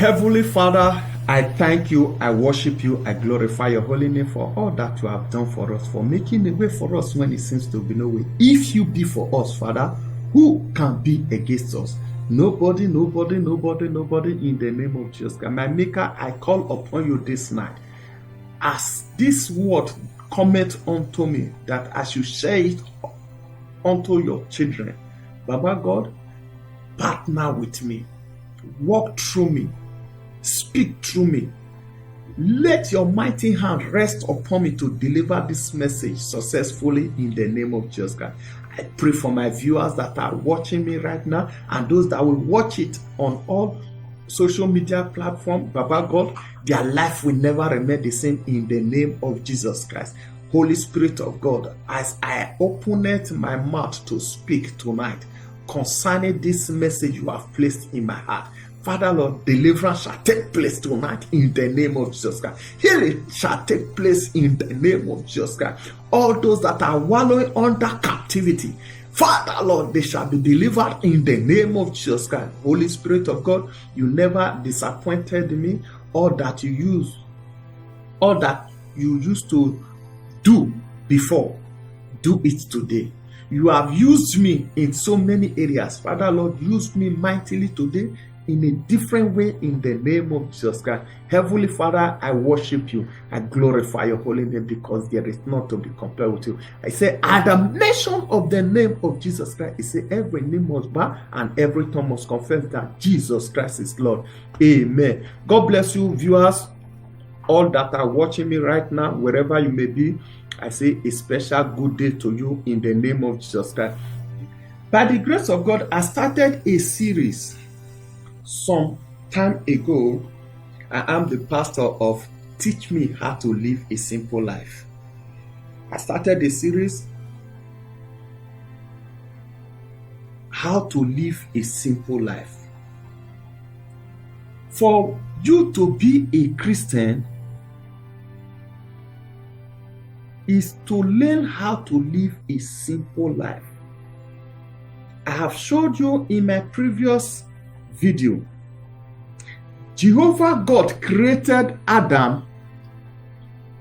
Heavenly Father, I thank you, I worship you, I glorify your holy name for all that you have done for us, for making a way for us when it seems to be no way. If you be for us, Father, who can be against us? Nobody, nobody, nobody, nobody in the name of Jesus. My Maker, I call upon you this night. As this word cometh unto me, that I should share it unto your children. Baba God, partner with me. Walk through me. Speak through me. Let your mighty hand rest upon me to deliver this message successfully in the name of Jesus Christ. I pray for my viewers that are watching me right now and those that will watch it on all social media platforms. Baba God, their life will never remain the same in the name of Jesus Christ. Holy Spirit of God, as I opened my mouth to speak tonight concerning this message you have placed in my heart, Father Lord, deliverance shall take place tonight in the name of Jesus Christ. Healing shall take place in the name of Jesus Christ. All those that are wallowing under captivity, Father Lord, they shall be delivered in the name of Jesus Christ. Holy Spirit of God, you never disappointed me. All that you used to do before, do it today. You have used me in so many areas. Father Lord, use me mightily today in a different way in the name of Jesus Christ. Heavenly Father, I worship you. I glorify your holy name because there is none to be compared with you. I say, at the mention of the name of Jesus Christ, I say every knee must bow and every tongue must confess that Jesus Christ is Lord. Amen. God bless you, viewers, all that are watching me right now, wherever you may be. I say a special good day to you in the name of Jesus Christ. By the grace of God, I started a series some time ago. I am the pastor of Teach Me How to Live a Simple Life. I started a series, How to Live a Simple Life. For you to be a Christian is to learn how to live a simple life. I have showed you in my previous video, Jehovah God created Adam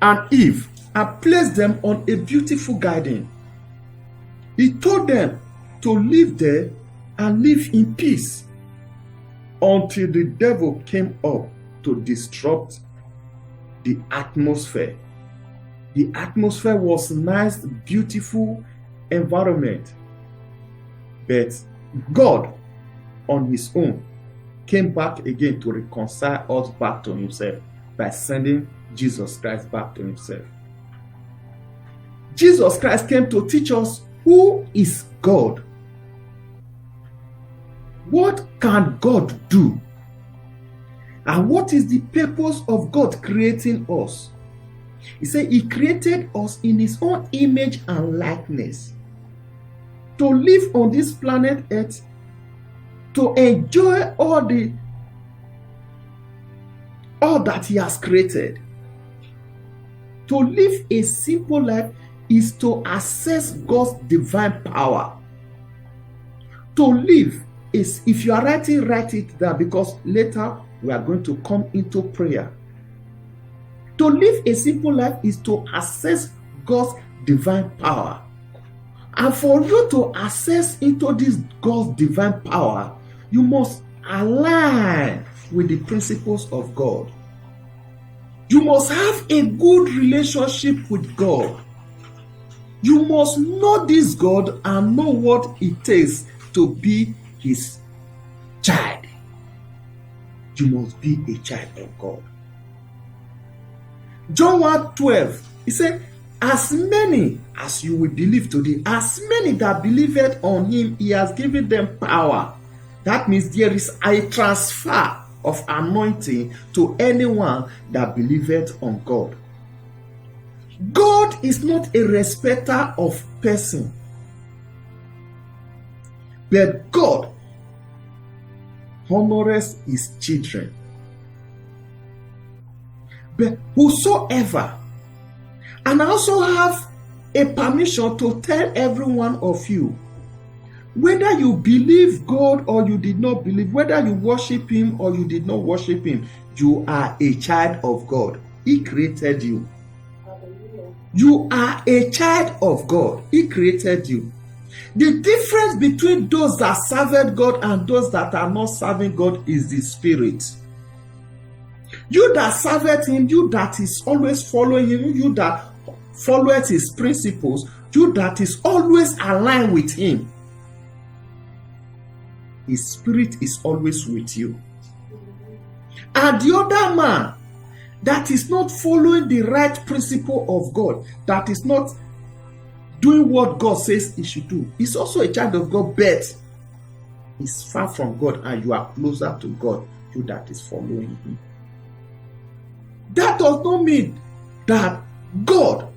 and Eve and placed them on a beautiful garden. He told them to live there and live in peace until the devil came up to disrupt the atmosphere. The atmosphere was nice, beautiful environment. But God on his own came back again to reconcile us back to himself by sending Jesus Christ back to himself. Jesus Christ came to teach us who is God. What can God do? And what is the purpose of God creating us? He said he created us in his own image and likeness to live on this planet Earth, to enjoy all that he has created. To live a simple life is to access God's divine power. To live is, if you are writing, write it down, because later we are going to come into prayer. To live a simple life is to access God's divine power. And for you to access into this God's divine power, you must align with the principles of God. You must have a good relationship with God. You must know this God and know what it takes to be his child. You must be a child of God. John 1:12, he said, as many as you will believe today, as many that believed on him, he has given them power. That means there is a transfer of anointing to anyone that believeth on God. God is not a respecter of person, but God honors his children. But whosoever, and I also have a permission to tell every one of you, Whether you believe God or you did not believe, whether you worship Him or you did not worship Him, you are a child of God. He created you. You are a child of God. He created you. The difference between those that serve God and those that are not serving God is the spirit. You that served Him, you that is always following Him, you that followeth His principles, you that is always aligned with Him, His spirit is always with you. And the other man that is not following the right principle of God, that is not doing what God says he should do, is also a child of God, but is far from God, and you are closer to God, you that is following Him. That does not mean that God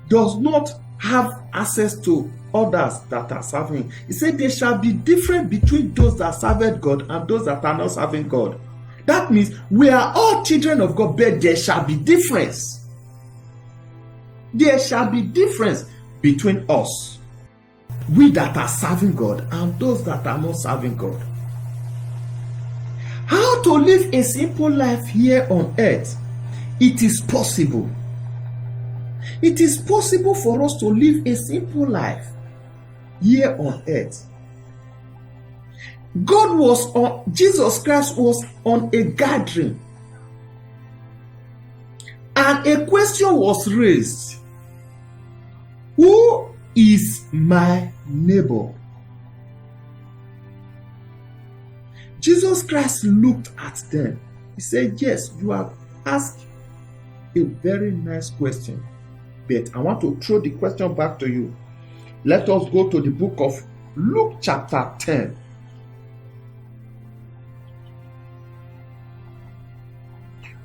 does not have access to others that are serving Him. He said there shall be difference between those that serve God and those that are not serving God. That means we are all children of God, but there shall be difference. There shall be difference between us, we that are serving God, and those that are not serving God. How to live a simple life here on earth? It is possible. It is possible for us to live a simple life here on earth. Jesus Christ was on a gathering, and a question was raised: who is my neighbor? Jesus Christ looked at them. He said, yes, you have asked a very nice question, but I want to throw the question back to you. Let us go to the book of Luke chapter 10.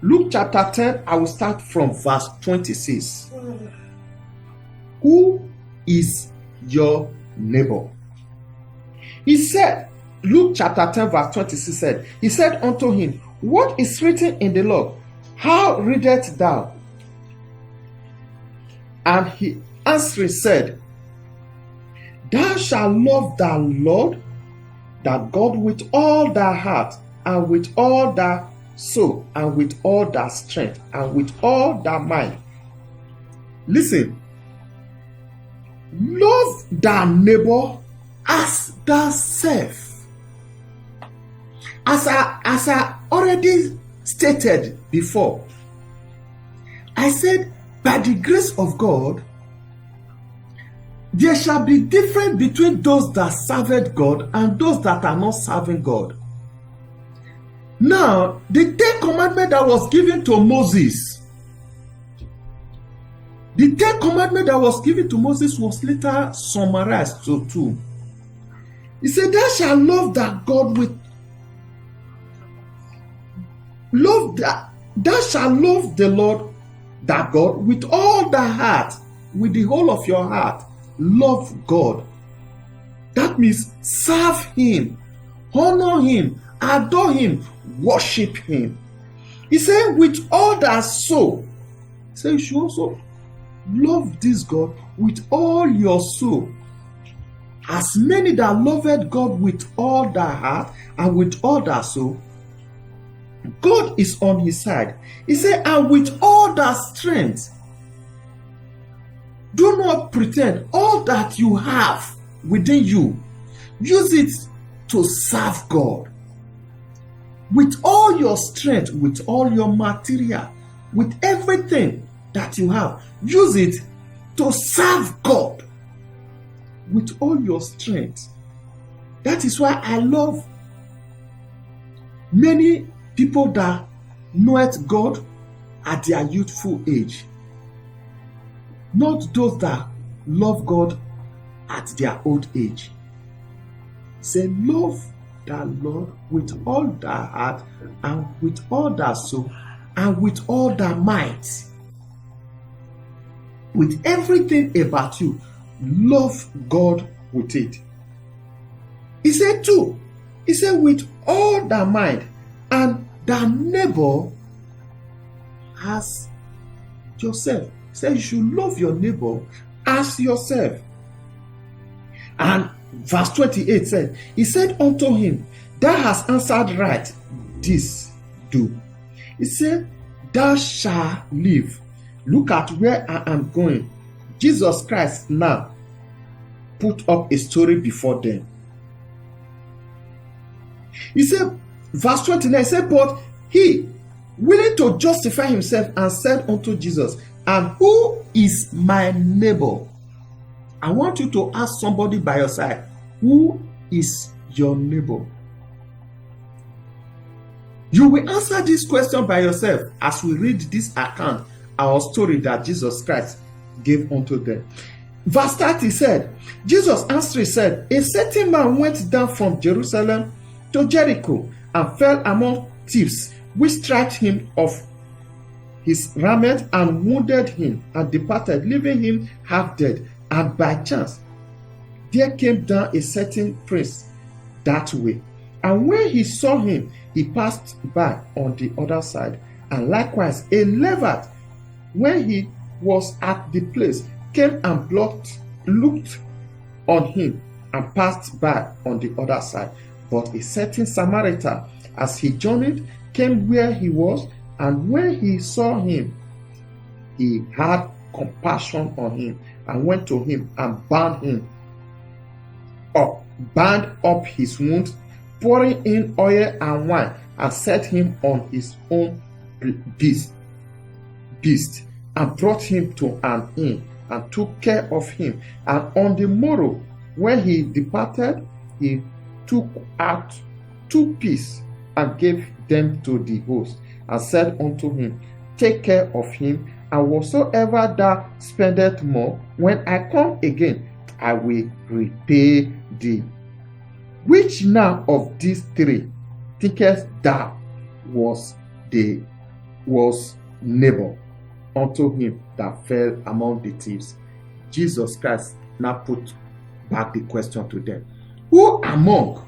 Luke chapter 10, I will start from verse 26. Who is your neighbor? He said, Luke chapter 10 verse 26 said, he said unto him, what is written in the law? How readest thou? And he answering said, thou shalt love thy Lord, thy God, with all thy heart, and with all thy soul, and with all thy strength, and with all thy mind. Listen. Love thy neighbor as thyself. As I already stated before, I said, by the grace of God, there shall be difference between those that served God and those that are not serving God. Now, the 10 commandments that was given to Moses, the 10 commandments that was given to Moses was later summarized to 2. He said, thou shalt love thy God with thou shalt love the Lord thy God with all thy heart, with the whole of your heart. Love God. That means serve Him, honor Him, adore Him, worship Him. He said, with all thy soul. He said, you should also love this God with all your soul. As many that loved God with all thy heart and with all thy soul, God is on his side. He said, and with all thy strength. Do not pretend. All that you have within you, use it to serve God. With all your strength, with all your material, with everything that you have, use it to serve God. With all your strength. That is why I love many people that knoweth God at their youthful age. Not those that love God at their old age. Say, love thy Lord with all thy heart, and with all thy soul, and with all thy might. With everything about you, love God with it. He said too, he said, with all thy mind, and thy neighbor as yourself. He said you should love your neighbor as yourself. And verse 28 said, he said unto him, thou hast answered right, this do. He said, thou shalt live. Look at where I am going. Jesus Christ now put up a story before them. He said, verse 29, he said, but he, willing to justify himself, and said unto Jesus, and who is my neighbor? I want you to ask somebody by your side, who is your neighbor? You will answer this question by yourself as we read this account, our story that Jesus Christ gave unto them. Verse 30 said, Jesus answered said, a certain man went down from Jerusalem to Jericho and fell among thieves, which stripped him of his raiment and wounded him, and departed, leaving him half dead. And by chance there came down a certain prince that way, and when he saw him, he passed by on the other side. And likewise a Levite, when he was at the place, came and looked on him, and passed by on the other side. But a certain Samaritan, as he journeyed, came where he was, and when he saw him, he had compassion on him, and went to him and bound up his wound, pouring in oil and wine, and set him on his own beast, and brought him to an inn, and took care of him. And on the morrow, when he departed, he took out 2 pieces and gave them to the host, and said unto him, take care of him, and whatsoever thou spendest more, when I come again, I will repay thee. Which now of these 3 thinkest thou was neighbor unto him that fell among the thieves? Jesus Christ now put back the question to them. Who among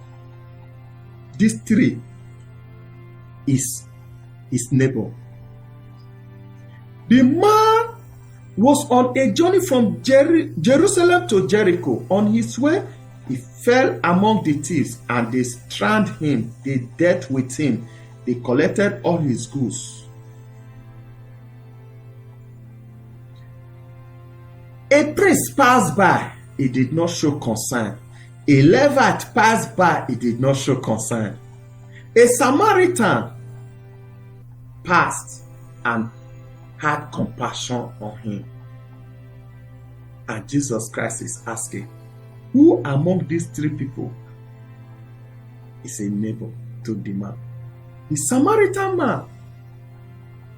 these 3 is his neighbor? The man was on a journey from Jerusalem to Jericho. On his way, he fell among the thieves, and they stranded him. They dealt with him. They collected all his goods. A priest passed by. He did not show concern. A Levite passed by. He did not show concern. A Samaritan passed and had compassion on him. And Jesus Christ is asking, who among these 3 people is a neighbor to the man? The Samaritan man.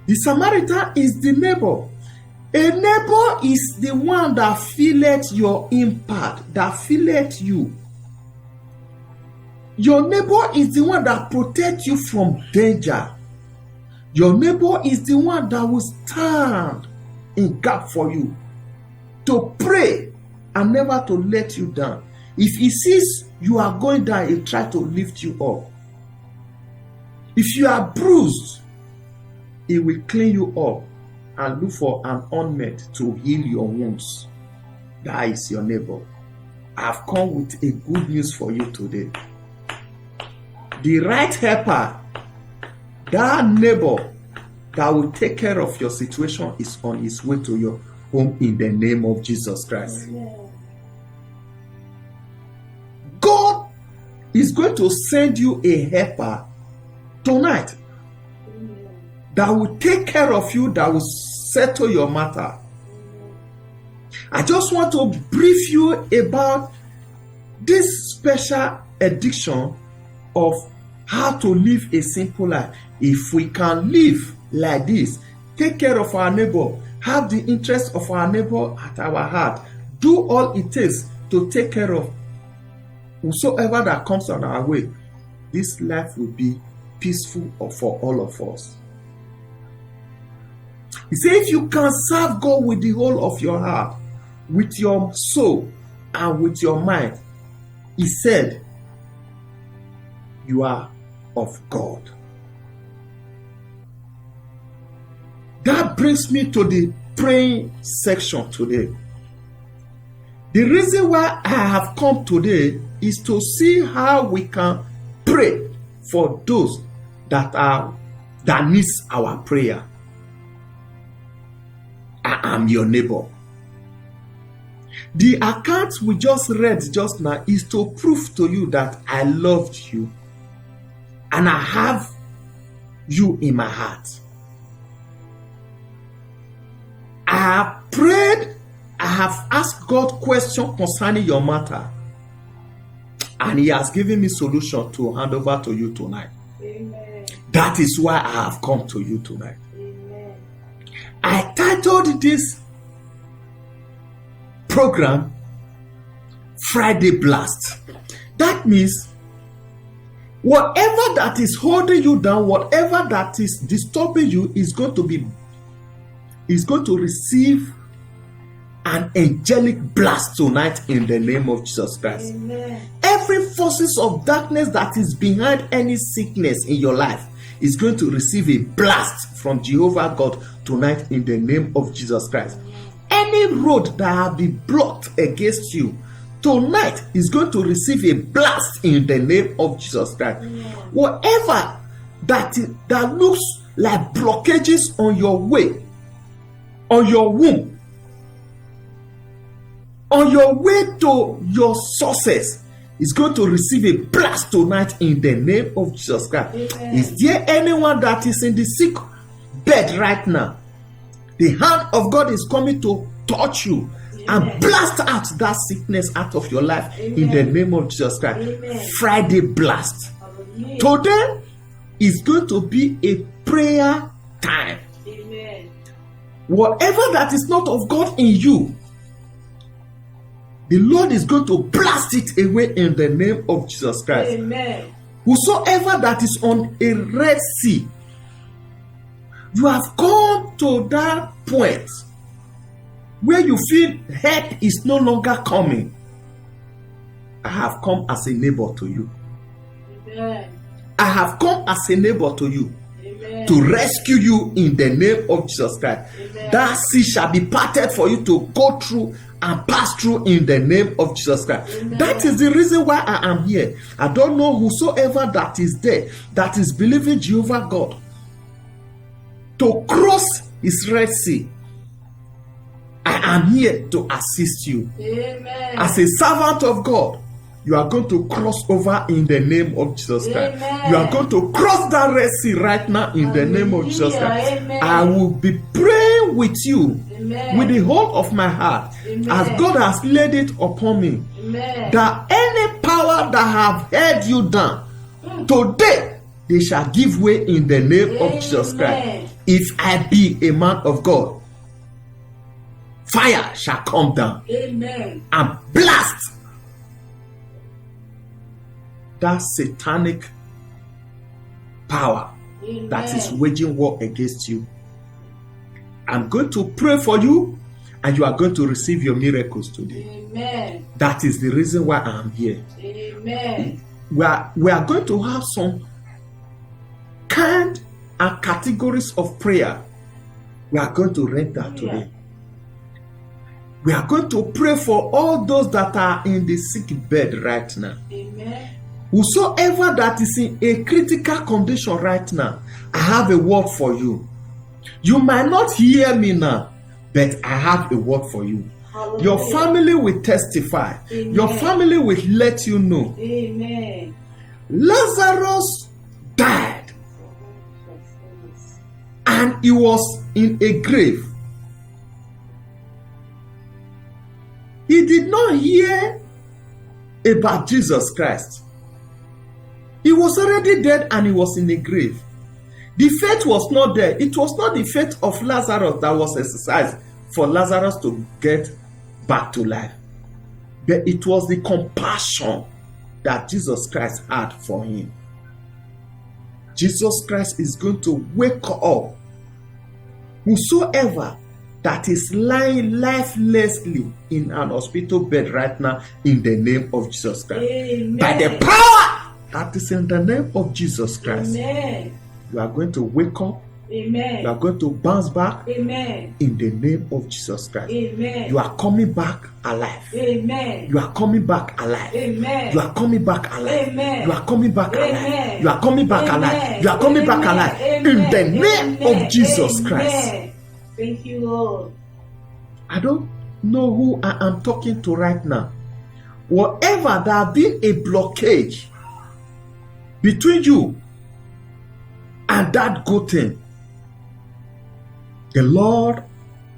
The Samaritan is the neighbor. A neighbor is the one that feeleth your impact, that feeleth you. Your neighbor is the one that protects you from danger. Your neighbor is the one that will stand in gap for you, to pray and never to let you down. If he sees you are going down, he'll try to lift you up. If you are bruised, he will clean you up and look for an ointment to heal your wounds. That is your neighbor. I've come with a good news for you today. The right helper, that neighbor that will take care of your situation, is on his way to your home in the name of Jesus Christ. God is going to send you a helper tonight that will take care of you, that will settle your matter. I just want to brief you about this special edition of how to live a simple life. If we can live like this, take care of our neighbor, have the interest of our neighbor at our heart, do all it takes to take care of whosoever that comes on our way, this life will be peaceful for all of us. He said, if you can serve God with the whole of your heart, with your soul, and with your mind, he said, you are of God. That brings me to the praying section today. The reason why I have come today is to see how we can pray for those that needs our prayer. I am your neighbor. The account we just read just now is to prove to you that I loved you and I have you in my heart. I have prayed, I have asked God questions concerning your matter, and He has given me solution to hand over to you tonight. Amen. That is why I have come to you tonight. Amen. I titled this program Friday Blast. That means whatever that is holding you down, whatever that is disturbing you is going to receive an angelic blast tonight in the name of Jesus Christ. Amen. Every forces of darkness that is behind any sickness in your life is going to receive a blast from Jehovah God tonight in the name of Jesus Christ. Any road that have been blocked against you tonight is going to receive a blast in the name of Jesus Christ. Whatever that looks like blockages on your way, on your womb, on your way to your success, is going to receive a blast tonight in the name of Jesus Christ. Amen. Is there anyone that is in the sick bed right now? The hand of God is coming to touch you. Amen. And blast out that sickness out of your life. Amen. In the name of Jesus Christ. Amen. Friday blast. Amen. Today is going to be a prayer time. Amen. Whatever that is not of God in you, the Lord is going to blast it away in the name of Jesus Christ. Amen. Whosoever that is on a Red Sea, you have come to that point where you feel help is no longer coming. I have come as a neighbor to you. Amen. I have come as a neighbor to you. Amen. To rescue you in the name of Jesus Christ. Amen. That sea shall be parted for you to go through and pass through in the name of Jesus Christ. Amen. That is the reason why I am here. I don't know whosoever that is there that is believing Jehovah God to cross his Red Sea. I am here to assist you. Amen. As a servant of God, you are going to cross over in the name of Jesus Christ. Amen. You are going to cross that Red Sea right now in the name of Jesus Christ. Amen. I will be praying with you. Amen. With the whole of my heart. Amen. As God has laid it upon me. Amen. That any power that have held you down, today they shall give way in the name of Jesus Christ. If I be a man of God, fire shall come down. Amen. And blast that satanic power. Amen. That is waging war against you. I'm going to pray for you, and you are going to receive your miracles today. Amen. That is the reason why I am here. Amen. We are going to have some kind and categories of prayer. We are going to read that today. We are going to pray for all those that are in the sick bed right now. Amen. Whosoever that is in a critical condition right now, I have a word for you. You might not hear me now, but I have a word for you. Hallelujah. Your family will testify. Amen. Your family will let you know. Amen. Lazarus died, and he was in a grave. He did not hear about Jesus Christ. He was already dead and he was in a grave. The faith was not there. It was not the faith of Lazarus that was exercised for Lazarus to get back to life. But it was the compassion that Jesus Christ had for him. Jesus Christ is going to wake up whosoever that is lying lifelessly in an hospital bed right now in the name of Jesus Christ. Amen. By the power that is in the name of Jesus Christ. Amen. You are going to wake up Amen. You are going to bounce back Amen. in the name of Jesus Christ. Amen. You are coming back alive. Amen. You are coming back alive. Amen. You are coming back alive. Amen. You are coming back alive. Amen. You are coming back Amen. alive. You are coming back Amen. alive. Amen. In the name Amen. of Jesus Amen. Christ. Thank you, Lord. I don't know who I am talking to right now. Whatever there have been a blockage between you and that good thing, the Lord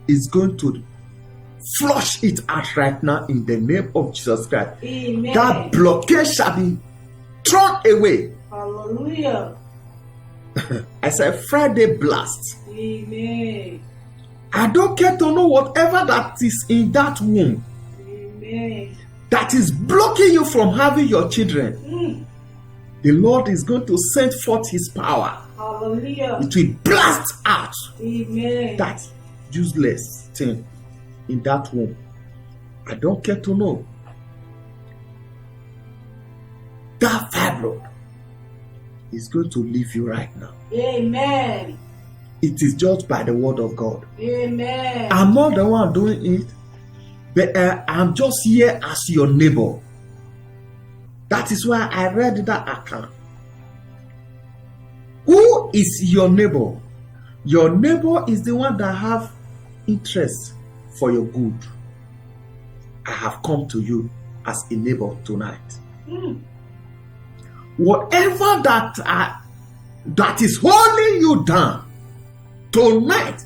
is going to flush it out right now in the name of Jesus Christ. Amen. That blockage shall be thrown away. Hallelujah. I said Friday blast. Amen. I don't care to know whatever that is in that womb Amen. that is blocking you from having your children. Mm. The Lord is going to send forth His power. Hallelujah. It will blast out Amen. that useless thing in that womb. I don't care to know. That fibroid is going to leave you right now. Amen. It is just by the word of God. Amen. I'm not the one doing it, but I'm just here as your neighbor. That is why I read that account. Who is your neighbor? Your neighbor is the one that have interest for your good. I have come to you as a neighbor tonight. Mm. Whatever that is holding you down tonight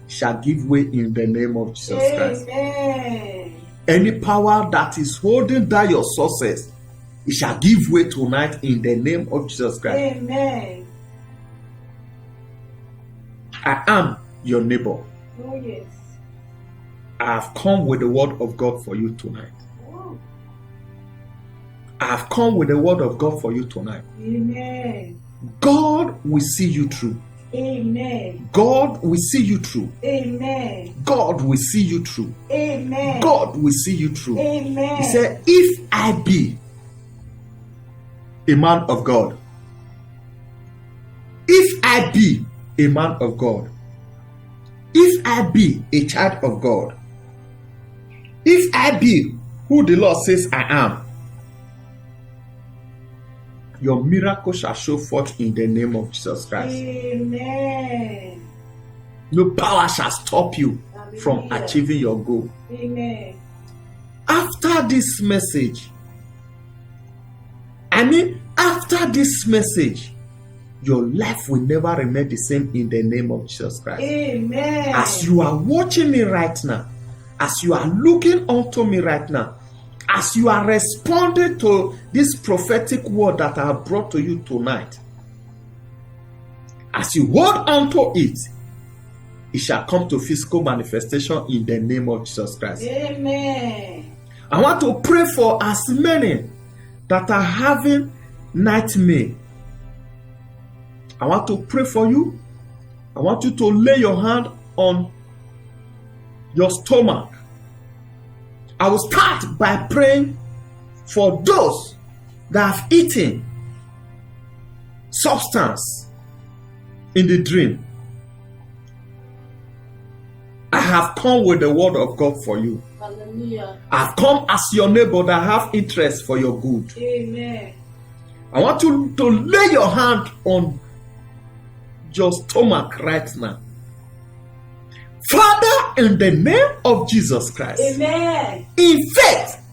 shall give way in the name of Jesus Christ. Amen. Any power that is holding down your success, it shall give way tonight in the name of Jesus Christ. Amen. I am your neighbor. Oh, yes. I have come with the word of God for you tonight. Oh. I have come with the word of God for you tonight. Amen. God will see you through. Amen. God will see you through. Amen. God will see you through. Amen. God will see you through. Amen. He said, if I be a man of God, if I be a man of God, if I be a child of God, if I be who the Lord says I am, your miracle shall show forth in the name of Jesus Christ. Amen. No power shall stop you from Hallelujah. achieving your goal. Amen. After this message, after this message, your life will never remain the same in the name of Jesus Christ. Amen. As you are watching me right now, as you are looking unto me right now, as you are responding to this prophetic word that I have brought to you tonight, as you hold on to it, it shall come to physical manifestation in the name of Jesus Christ. Amen. I want to pray for as many that are having nightmare. I want to pray for you. I want you to lay your hand on your stomach. I will start by praying for those that have eaten substance in the dream. I have come with the word of God for you. Hallelujah. I've come as your neighbor that have interest for your good. Amen. I want you to lay your hand on your stomach right now. Father, in the name of Jesus Christ, Amen. in faith,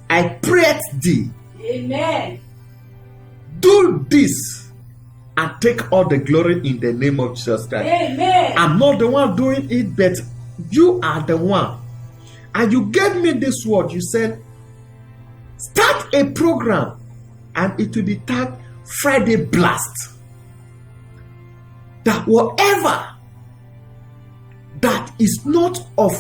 I pray thee, Amen. do this and take all the glory in the name of Jesus Christ. Amen. I'm not the one doing it, but you are the one. And you gave me this word. You said, start a program and it will be tagged Friday Blast. That whatever that is not of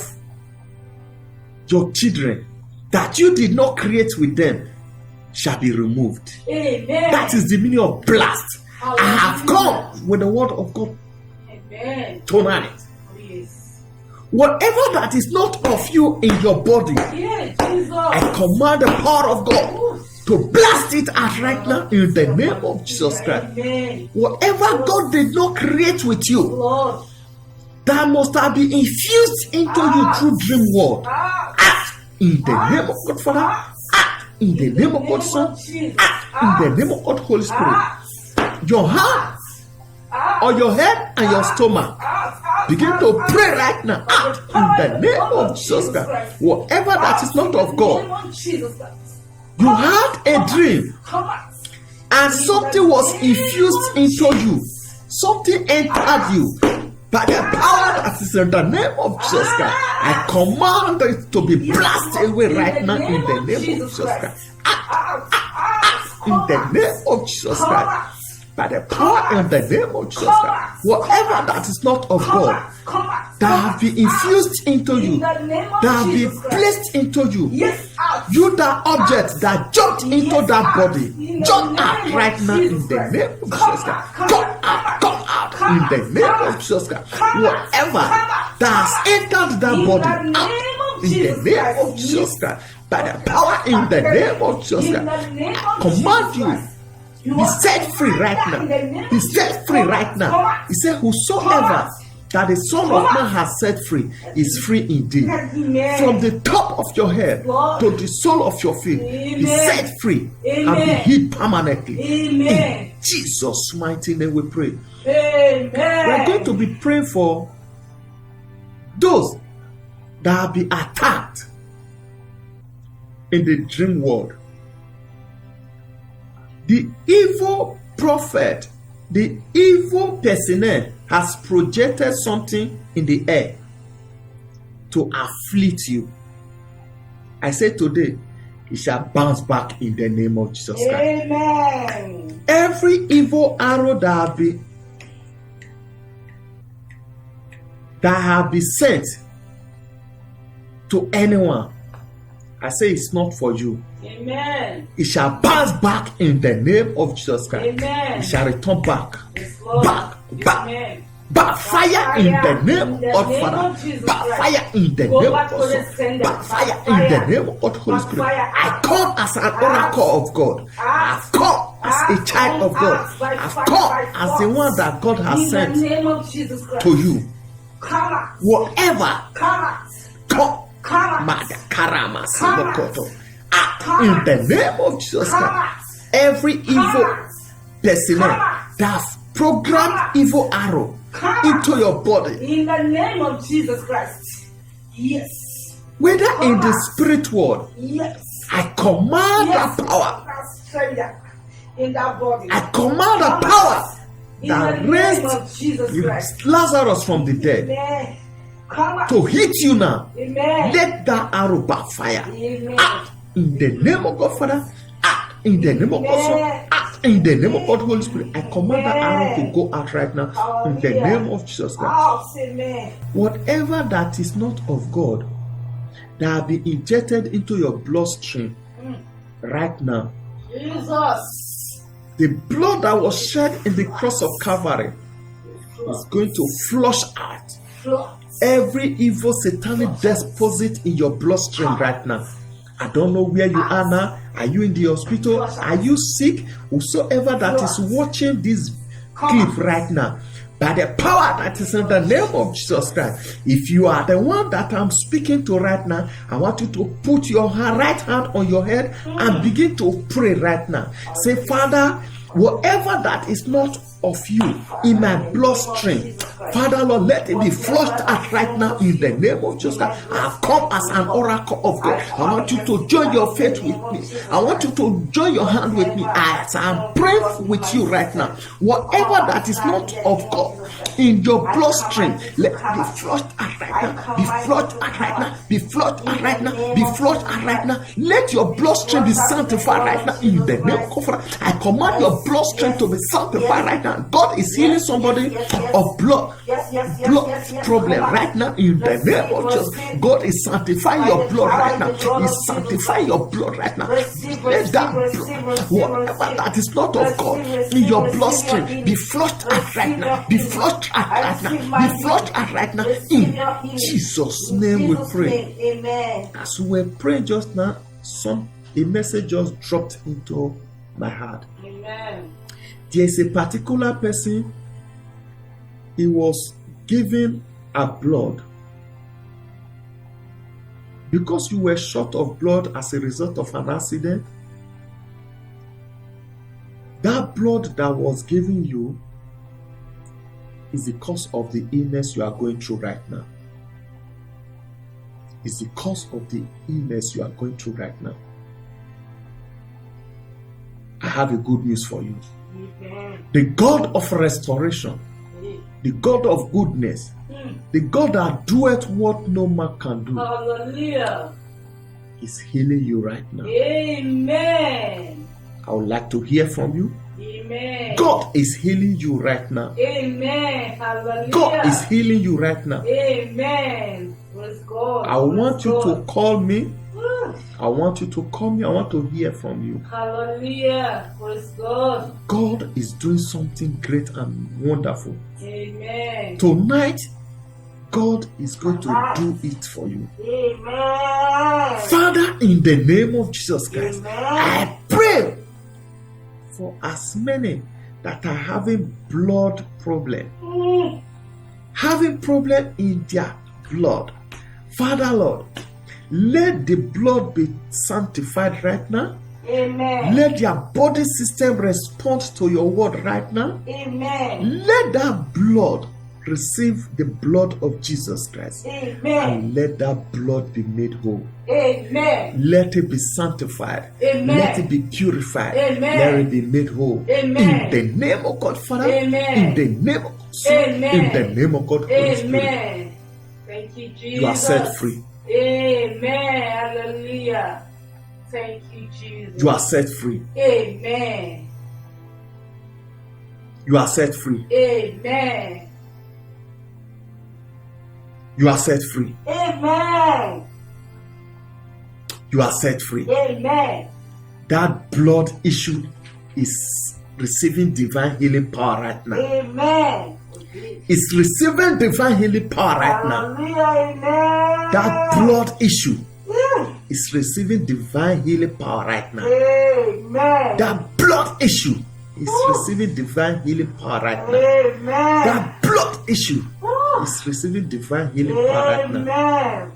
your children, that you did not create with them, shall be removed. Amen. That is the meaning of blast. I have Hallelujah. come with the word of God Amen. tonight. Yes. Whatever that is not of you in your body, Yes, Jesus. I command the power of God to blast it out right now in the name of Jesus Christ. Amen. Whatever God did not create with you, Lord. that must have been infused into you through dream world. Act in the name of God Father. Act in the name of God Son. Act in the name of God Holy Spirit. Your heart or your head and your stomach, begin to pray right now. Act in the name of Jesus Christ. Whatever that is not of God, you had a dream and something was infused into you. Something entered you. By the power that is in the name of Jesus Christ, I command it to be blasted away right now in the name of Jesus Christ. In the name of Jesus Christ. By the power in the name of Jesus Christ. Whatever that is not of God, that have been infused into you, that have been placed into you, you that object that jumped into that body, jump out right now in the name of Jesus Christ. Come out in the name of Jesus Christ. Whatever that has entered that body, out in the name of Jesus Christ. By the power in the name of Jesus Christ, I command you. Be set free right now. Be set free right now. He said, whosoever that the Son of Man has set free is free indeed. From the top of your head to the sole of your feet, be set free and be healed permanently. In Jesus' mighty name we pray. We're going to be praying for those that have been attacked in the dream world. The evil prophet, the evil personnel has projected something in the air to afflict you. I say today, it shall bounce back in the name of Jesus Christ. Amen. Every evil arrow that have been sent to anyone, I say it's not for you. Amen. It shall bounce back in the name of Jesus Christ. Amen. It shall return back. Yes, Lord. Back. Amen. Backfire in the name of Father. Backfire in the name of Son. Backfire in the name of God, Holy Spirit. I come as an oracle of God. I come as a child of God. I come as the one that God has sent to you. Whatever. Come. Mother Karama Simokoto. In the name of Jesus Christ, every evil personnel that's programmed evil arrow into your body, in the name of Jesus Christ. Yes. whether in the spirit world, Yes. I command Yes. the power. That stranger in that body. I command the power In that the name raised of Jesus Christ. Lazarus from the dead Amen. Come on. to hit you now. Amen. Let that arrow backfire. Amen. Act in the name of God Father. Act in the name of God Son. Act in the name of God Holy Spirit. I command that arrow to go out right now in the name of Jesus Christ. Amen. Whatever that is not of God that have been injected into your bloodstream right now, Jesus. the blood that was shed in the cross of Calvary is going to flush out every evil satanic deposit in your bloodstream right now. I don't know where you are now. Are you in the hospital? Are you sick? Whosoever that is watching this clip right now, by the power that is in the name of Jesus Christ, if you are the one that I'm speaking to right now, I want you to put your right hand on your head and begin to pray right now. Say, Father, whatever that is not of you in my bloodstream, Father Lord, let it be flushed out right now in the name of Jesus Christ. I have come as an oracle of God. I want you to join your faith with me. I want you to join your hand with me as I'm praying with you right now. Whatever that is not of God in your bloodstream, let it be flushed out right now. Be flushed out right now. Be flushed out right now. Be flushed out right now. Let your bloodstream be sanctified right now in the name of God. I command your bloodstream to be sanctified right now. God is healing somebody of blood problem right now in the name of Jesus. God is sanctifying your blood right now. He's sanctifying your blood right now. Let that blood, whatever that is not of God in your bloodstream, be flushed out right now. Be flushed out right now. Be flushed out right now. In Jesus' name we pray. Amen. As we were praying just now, some a message just dropped into my heart. Amen. There's a particular person, he was given a blood. Because you were short of blood as a result of an accident, that blood that was given you is the cause of the illness you are going through right now. It's the cause of the illness you are going through right now. I have a good news for you. Amen. The God of restoration, the God of goodness, the God that doeth what no man can do, Hallelujah. is healing you right now. Amen. I would like to hear from you. Amen. God is healing you right now. Amen. Hallelujah. God is healing you right now. Amen. Praise God. I want Praise you to God. call me. Ah, I want you to call me. I want to hear from you. Hallelujah. Praise God. God is doing something great and wonderful. Amen. Tonight, God is going to do it for you. Amen. Father, in the name of Jesus Christ, Amen. I pray for as many that are having blood problem, Mm. having problem in their blood. Father, Lord, let the blood be sanctified right now. Amen. Let their body system respond to your word right now. Amen. Let that blood receive the blood of Jesus Christ. Amen. And let that blood be made whole. Amen. Let it be sanctified. Amen. Let it be purified. Amen. Let it be made whole. Amen. In the name of God, Father. Amen. In the name of God, Son. Amen. In the name of God, Holy Spirit. Amen. Thank you, Jesus. You are set free. Amen. Hallelujah. Thank you, Jesus. You are set free. Amen. You are set free. Amen. You are set free. Amen. You are set free. Amen. That blood issue is receiving divine healing power right now. Amen. It's receiving divine healing power right now. Hallelujah. Amen. That blood issue Mm. is receiving divine healing power right now. Amen. That blood issue is receiving divine healing power right now. Amen. That blood issue Oh. is receiving divine healing power right now. Amen.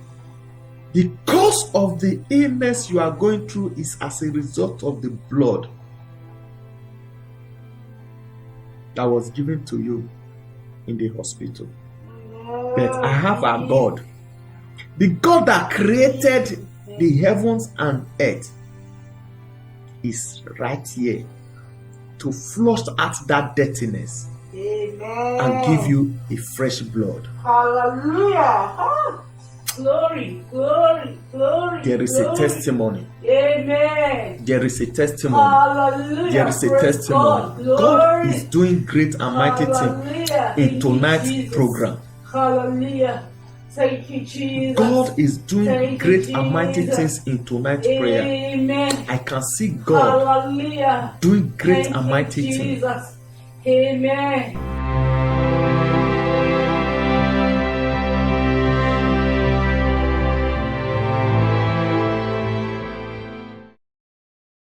The cause of the illness you are going through is as a result of the blood that was given to you in the hospital. But I have a God, the God that created the heavens and earth, is right here to flush out that dirtiness Amen. and give you a fresh blood. Hallelujah. Ah. Glory, glory, glory. There is a glory. testimony. Amen. There is a testimony. Hallelujah. There is a Praise testimony. God, God glory. is doing great and mighty things Hallelujah. in Thank you, tonight's Jesus. program. Hallelujah. Thank you, Jesus. God is doing Thank you, great and mighty Jesus. things in tonight's prayer. Amen. I can see God Hallelujah. doing great Thank and you, mighty things. Jesus. Amen.